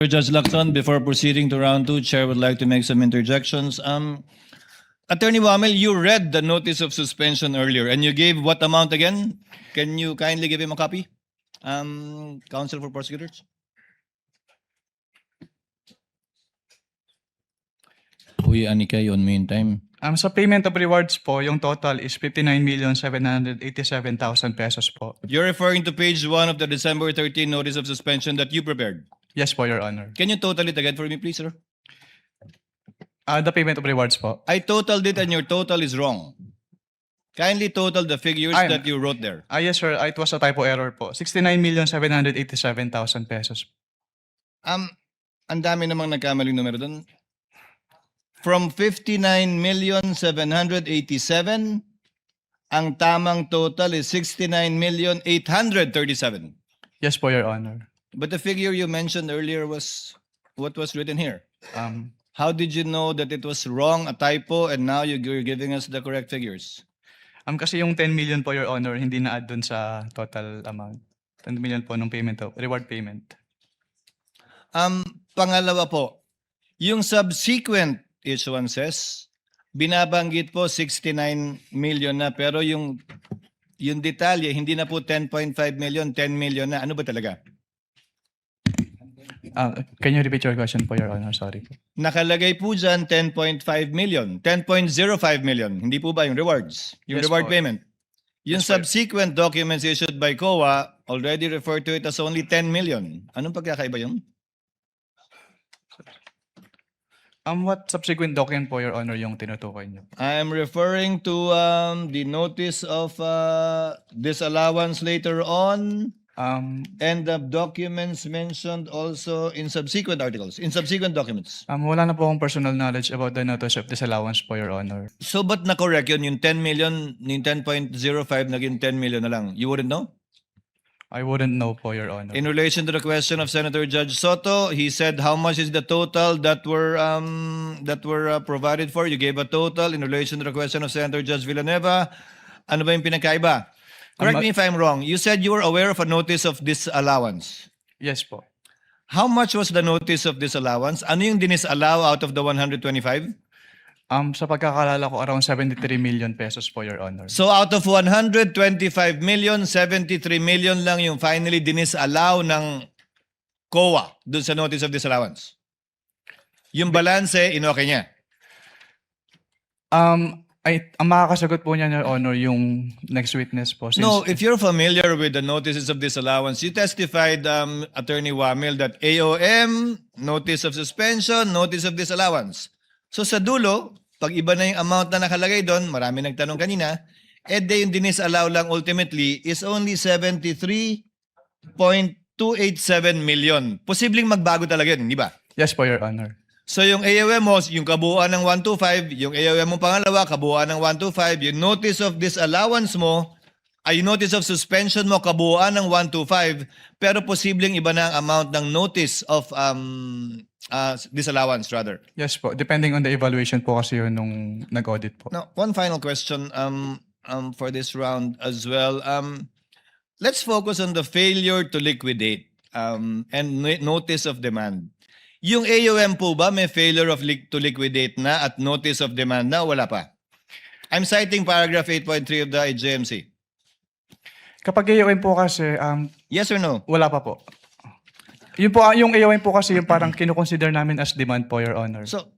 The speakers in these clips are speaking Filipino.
Judge Lacson, before proceeding to round two, Chair would like to make some interjections. Attorney Wamel, you read the notice of suspension earlier and you gave what amount again? Can you kindly give him a copy? Counsel for prosecutors. Uy, Anika, yun meantime. Sa payment of rewards po, yung total is 59,787,000 pesos po. You're referring to page 1 of the December 13 notice of suspension that you prepared. Yes po, Your Honor. Can you total it again for me, please, sir? The payment of rewards po. I totaled it and your total is wrong. Kindly total the figures that you wrote there. Yes, sir. It was a typo error po. 69,787,000 pesos. Ang dami namang nagkamaling numero doon. From 59,787, ang tamang total is 69,837. Yes po, Your Honor. But the figure you mentioned earlier was what was written here. How did you know that it was wrong, a typo, and now you're giving us the correct figures? Kasi yung 10 million po, Your Honor, hindi na-add dun sa total amount. 10 million po nung payment, reward payment. Pangalawa po, yung subsequent issuances, binabanggit po 69 million na, pero yung detalye, hindi na po 10.5 million, 10 million na. Ano ba talaga? Can you repeat your question po, Your Honor? Sorry po. Nakalagay po dyan 10.5 million, 10.05 million. Hindi po ba yung rewards? Yung Yes reward po. payment? Yung Yes po. subsequent documents issued by COA already referred to it as only 10 million. Anong pagkakaiba yun? What subsequent document po, Your Honor, yung tinutukoy niyo? I am referring to the notice of disallowance later on and the documents mentioned also in subsequent articles, in subsequent documents. Wala na po akong personal knowledge about the notice of disallowance po, Your Honor. So ba't na-correct yun? Yung 10 million, yung 10.05 naging 10 million na lang. You wouldn't know? I wouldn't know po, Your Honor. In relation to the question of Senator Judge Soto, he said how much is the total that were provided for. You gave a total. In relation to the question of Senator Judge Villanueva, ano ba yung pinagkaiba? Correct me if I'm wrong. You said you were aware of a notice of disallowance. Yes po. How much was the notice of disallowance? Ano yung dinisallow out of the 125? Sa pagkakalala ko, around 73 million pesos po, Your Honor. So out of 125 million, 73 million lang yung finally dinisallow ng COA dun sa notice of disallowance. Yung balanse, inoke niya. Ang makakasagot po niya, Your Honor, yung next witness po. Since, No, if you're familiar with the notices of disallowance, you testified, Attorney Wamil, that AOM, notice of suspension, notice of disallowance. So sa dulo, pag iba na yung amount na nakalagay doon, marami nagtanong kanina, yung dinisallow lang ultimately is only 73.287 million. Posibleng magbago talaga yun, di ba? Yes po, Your Honor. So yung AOM mo, yung kabuuan ng 125, yung AOM mo pangalawa, kabuuan ng 125, yung notice of disallowance mo, ay yung notice of suspension mo, kabuuan ng 125, pero posibleng iba na ang amount ng notice of disallowance rather. Yes po. Depending on the evaluation po kasi yun nung nag-audit po. Now, one final question for this round as well. Let's focus on the failure to liquidate and notice of demand. Yung AOM po ba may failure to liquidate na at notice of demand na? Wala pa. I'm citing paragraph 8.3 of the IJMC. Kapag AOM po kasi, Yes or no? wala pa po. Yun po, yung AOM po kasi yung parang kinukonsider namin as demand po, Your Honor. So,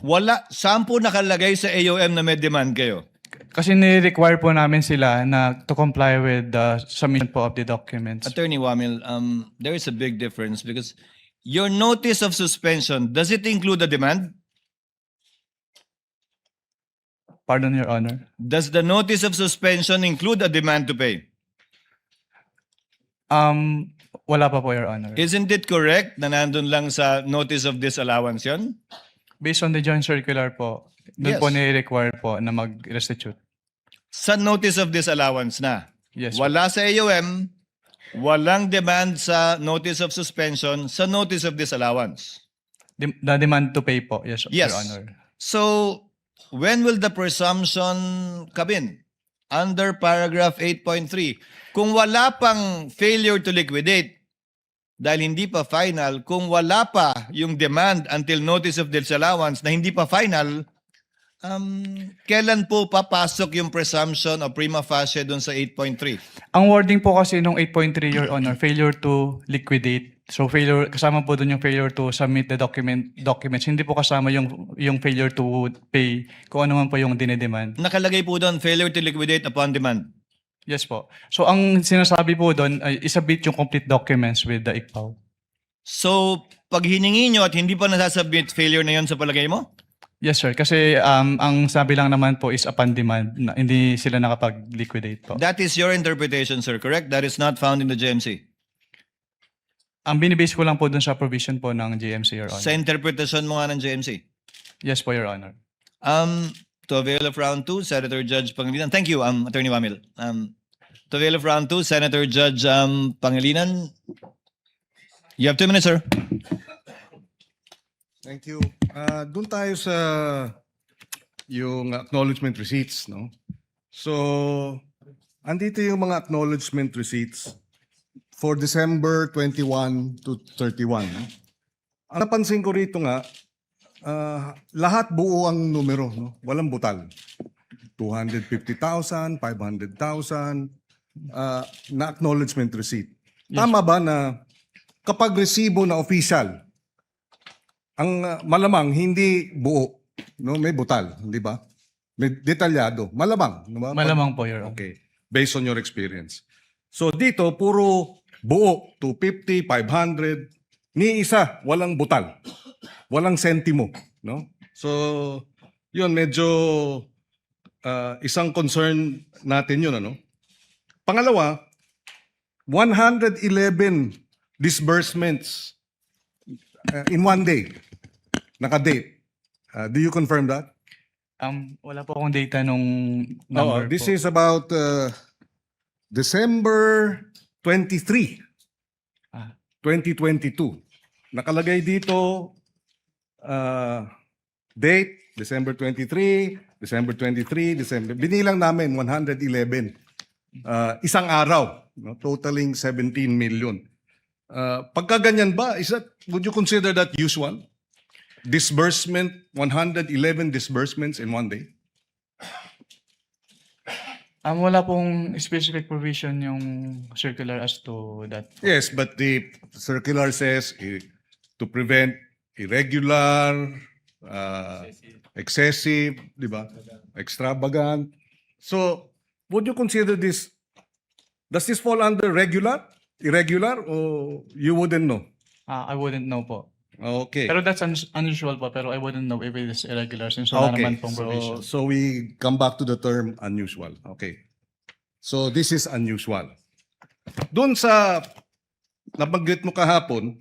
wala. Saan po nakalagay sa AOM na may demand kayo? Kasi ni-require po namin sila na to comply with the submission po of the documents. Attorney Wamil, there is a big difference because your notice of suspension, does it include the demand? Pardon, Your Honor. Does the notice of suspension include a demand to pay? Wala pa po, Your Honor. Isn't it correct na nandun lang sa notice of disallowance yun? Based on the joint circular po, doon Yes. po ni-require po na mag-restitute. Sa notice of disallowance na. Yes po. Wala sa AOM, walang demand sa notice of suspension, sa notice of disallowance. The demand to pay po, yes, Yes. Your Honor. So, when will the presumption come in? Under paragraph 8.3. Kung wala pang failure to liquidate, dahil hindi pa final, kung wala pa yung demand until notice of disallowance na hindi pa final, kailan po papasok yung presumption o prima facie dun sa 8.3? Ang wording po kasi nung 8.3, Your Honor, failure to liquidate. So failure, kasama po dun yung failure to submit the documents. Hindi po kasama yung failure to pay kung ano man po yung dinedemand. Nakalagay po doon, failure to liquidate upon demand. Yes po. So ang sinasabi po doon ay isubmit yung complete documents with the ICPAO. So, pag hiningi nyo at hindi pa nasasubmit, failure na yon sa palagay mo? Yes sir, kasi ang sabi lang naman po is upon demand, na hindi sila nakapag-liquidate po. That is your interpretation, sir, correct? That is not found in the GMC. Ang binibase ko lang po dun sa provision po ng GMC, Your Honor. Sa interpretation mo nga ng GMC. Yes po, Your Honor. To avail of round 2, Senator Judge Pangilinan. Thank you, Attorney Wamil. To avail of round 2, Senator Judge Pangilinan. You have 2 minutes, sir. Thank you. Doon tayo sa yung acknowledgement receipts, no? So, andito yung mga acknowledgement receipts for December 21 to 31. No? Ang napansin ko rito nga, lahat buo ang numero, no? Walang butal. 250,000, 500,000 na acknowledgement receipt. Tama ba na kapag resibo na official, ang malamang hindi buo, no? May butal, di ba? May detalyado. Malamang, di ba? Malamang po, Your Honor. Okay. Based on your experience. So dito, puro buo, 250, 500, ni isa, walang butal. Walang sentimo, no? So, yun, medyo isang concern natin yun, ano? Pangalawa, 111 disbursements in one day. Naka-date. Do you confirm that? Wala po akong data nung number This po. is about December 23, Ah. 2022. Nakalagay dito date, December 23, December 23, December. Binilang namin 111. Isang araw, no? Totaling 17 million. Pagka ganyan ba, would you consider that usual? Disbursement, 111 disbursements in one day? Wala pong specific provision yung circular as to that. Yes, but the circular says to prevent irregular, excessive, di ba? Extravagant. So, would you consider this, does this fall under regular, irregular, or you wouldn't know? I wouldn't know po. Okay. Pero that's unusual po, pero I wouldn't know if it is irregular since wala naman pong provision. So we come back to the term unusual. Okay. So this is unusual. Doon sa nabanggit mo kahapon,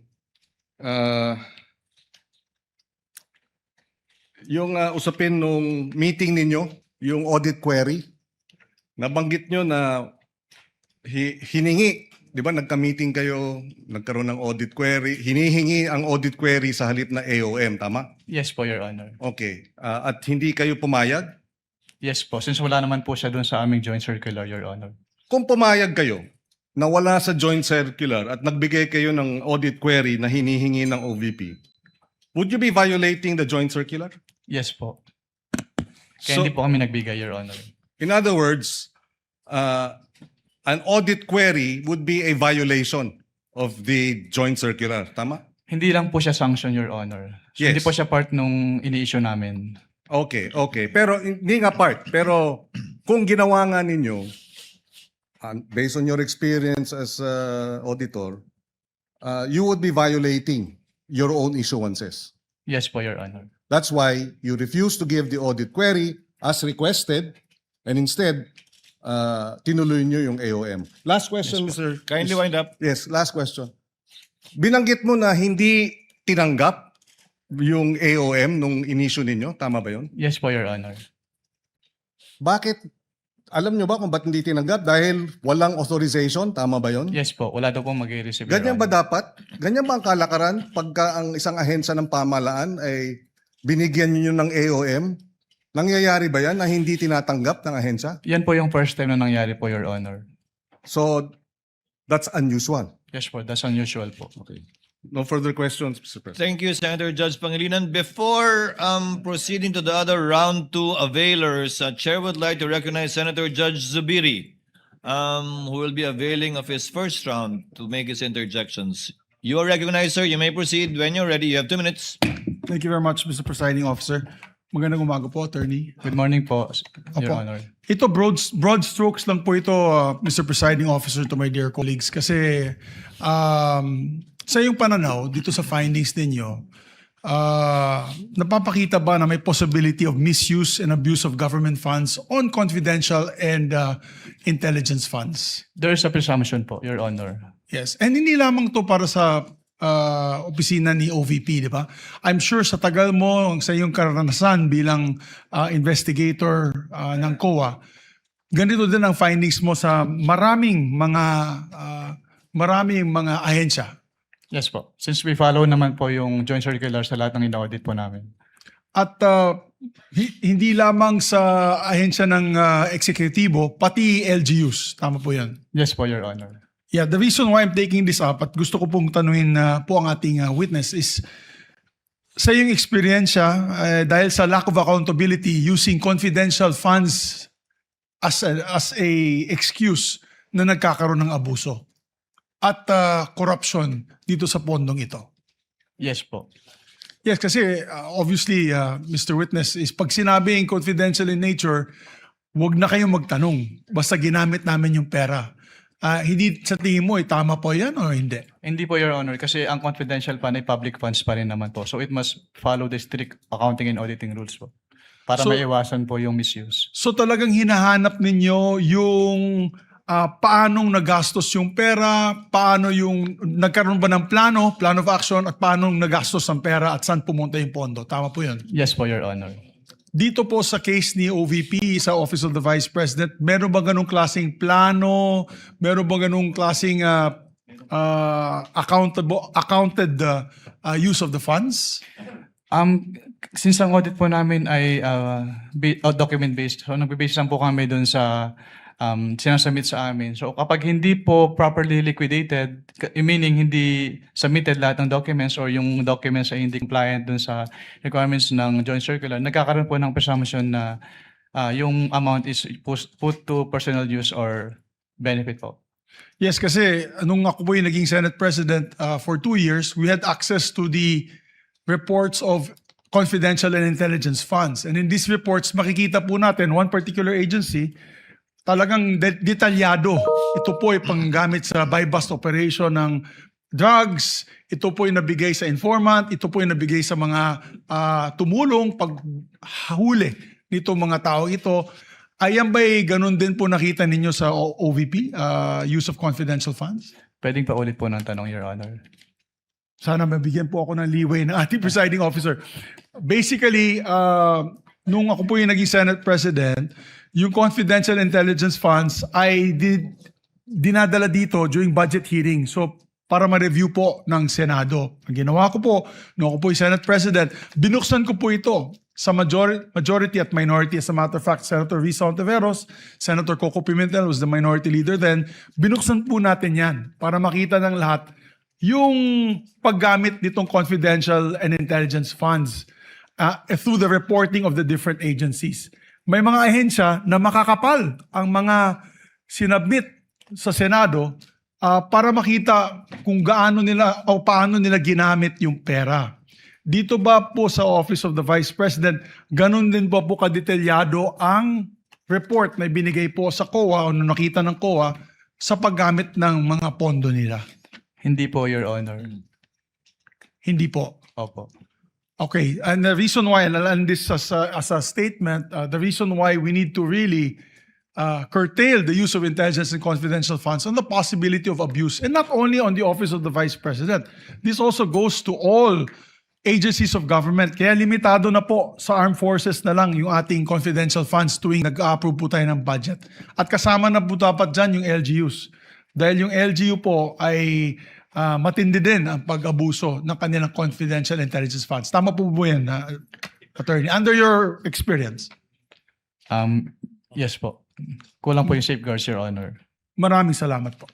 yung usapin nung meeting ninyo, yung audit query, nabanggit nyo na hiningi, di ba nagka-meeting kayo, nagkaroon ng audit query, hinihingi ang audit query sa halip na AOM, tama? Yes po, Your Honor. Okay. At hindi kayo pumayag? Yes po, since wala naman po siya dun sa aming joint circular, Your Honor. Kung pumayag kayo na wala sa joint circular at nagbigay kayo ng audit query na hinihingi ng OVP, would you be violating the joint circular? Yes po. Kaya So- hindi po kami nagbigay, Your Honor. In other words, an audit query would be a violation of the joint circular, tama? Hindi lang po siya sanction, Your Honor. So, Yes. Hindi po siya part nung ini-issue namin. Okay. Pero hindi nga part. Pero kung ginawa nga ninyo, based on your experience as auditor, you would be violating your own issuances. Yes po, Your Honor. That's why you refuse to give the audit query as requested and instead, tinuloy nyo yung AOM. Last question, Mr. Kindly wind up. Yes, last question. Binanggit mo na hindi tinanggap yung AOM nung inisyu ninyo. Tama ba yun? Yes po, Your Honor. Bakit? Alam nyo ba kung ba't hindi tinanggap? Dahil walang authorization? Tama ba yun? Yes po, wala daw po mag-receive, Your Ganyan ba Honor. dapat? Ganyan ba ang kalakaran pagka ang isang ahensya ng pamahalaan ay binigyan nyo ng AOM? Nangyayari ba yan na hindi tinatanggap ng ahensya? Yan po yung first time na nangyari po, Your Honor. So, that's unusual. Yes po, that's unusual po. Okay. No further questions, Mr. President. Thank you, Senator Judge Pangilinan. Before proceeding to the other round two availers, Chair would like to recognize Senator Judge Zubiri, who will be availing of his first round to make his interjections. You are recognized, sir. You may proceed when you're ready. You have 2 minutes. Thank you very much, Mr. Presiding Officer. Magandang umaga po, Attorney. Good morning po, Your Opo. Honor. Ito, broad strokes lang po ito, Mr. Presiding Officer, to my dear colleagues. Kasi sa iyong pananaw, dito sa findings ninyo, napapakita ba na may possibility of misuse and abuse of government funds on confidential and intelligence funds? There is a presumption po, Your Honor. Yes. And hindi lamang to para sa opisina ni OVP, di ba? I'm sure sa tagal mo, sa iyong karanasan bilang investigator ng COA, ganito din ang findings mo sa maraming mga ahensya. Yes po. Since we follow naman po yung joint circular sa lahat ng in-audit po namin. At hindi lamang sa ahensya ng eksekutibo, pati LGUs. Tama po yan. Yes po, Your Honor. Yeah, the reason why I'm taking this up at gusto ko pong tanungin po ang ating witness is sa iyong eksperyensya, dahil sa lack of accountability using confidential funds as a excuse na nagkakaroon ng abuso at corruption dito sa pondong ito. Yes po. Yes, kasi obviously, Mr. Witness, is pag sinabing confidential in nature, wag na kayong magtanong. Basta ginamit namin yung pera. Hindi sa tingin mo, tama po yan o hindi? Hindi po, Your Honor, kasi ang confidential fund ay public funds pa rin naman po. So it must follow the strict accounting and auditing rules po. Para So- maiwasan po yung misuse. So talagang hinahanap ninyo yung paanong nagastos yung pera, paano yung nagkaroon ba ng plano of action, at paano nagastos ang pera at saan pumunta yung pondo. Tama po yun. Yes po, Your Honor. Dito po sa case ni OVP sa Office of the Vice President, meron ba ganung klaseng plano? Meron ba ganung klaseng accounted use of the funds? Since ang audit po namin ay document-based, so nagbe-base lang po kami dun sa sinasubmit sa amin. So kapag hindi po properly liquidated, meaning hindi submitted lahat ng documents or yung documents ay hindi compliant dun sa requirements ng joint circular, nagkakaroon po ng presumption na yung amount is put to personal use or benefit po. Yes, kasi nung ako po yung naging Senate President for 2 years, we had access to the reports of confidential and intelligence funds. And in these reports, makikita po natin one particular agency, talagang detalyado. Ito po ay panggamit sa buy-bust operation ng drugs. Ito po ay nabigay sa informant. Ito po ay nabigay sa mga tumulong paghuli nito mga tao ito. Ayan ba'y ganun din po nakita ninyo sa OVP, use of confidential funds? Pwedeng pa ulit po ng tanong, Your Honor. Sana mabigyan po ako ng leeway ng ating presiding officer. Basically, nung ako po yung naging Senate President, yung confidential intelligence funds ay dinadala dito during budget hearing. So, para ma-review po ng Senado. Ang ginawa ko po, nung ako po yung Senate President, binuksan ko po ito sa majority at minority. As a matter of fact, Senator Risa Ontiveros, Senator Coco Pimentel was the minority leader then. Binuksan po natin yan para makita ng lahat yung paggamit nitong confidential and intelligence funds through the reporting of the different agencies. May mga ahensya na makakapal ang mga sinabmit sa Senado para makita kung gaano nila o paano nila ginamit yung pera. Dito ba po sa Office of the Vice President, ganun din po kadetalyado ang report na binigay po sa COA o nakita ng COA sa paggamit ng mga pondo nila? Hindi po, Your Honor. Hindi po. Opo. Okay, and the reason why, and I'll end this as a statement, the reason why we need to really curtail the use of intelligence and confidential funds on the possibility of abuse, and not only on the Office of the Vice President. This also goes to all agencies of government. Kaya limitado na po sa armed forces na lang yung ating confidential funds tuwing nag-approve po tayo ng budget. At kasama na po dapat dyan yung LGUs. Dahil yung LGU po ay matindi din ang pag-abuso ng kanilang confidential intelligence funds. Tama po ba yan, Attorney? Under your experience? Yes po. Kulang po yung safeguards, Your Honor. Maraming salamat po.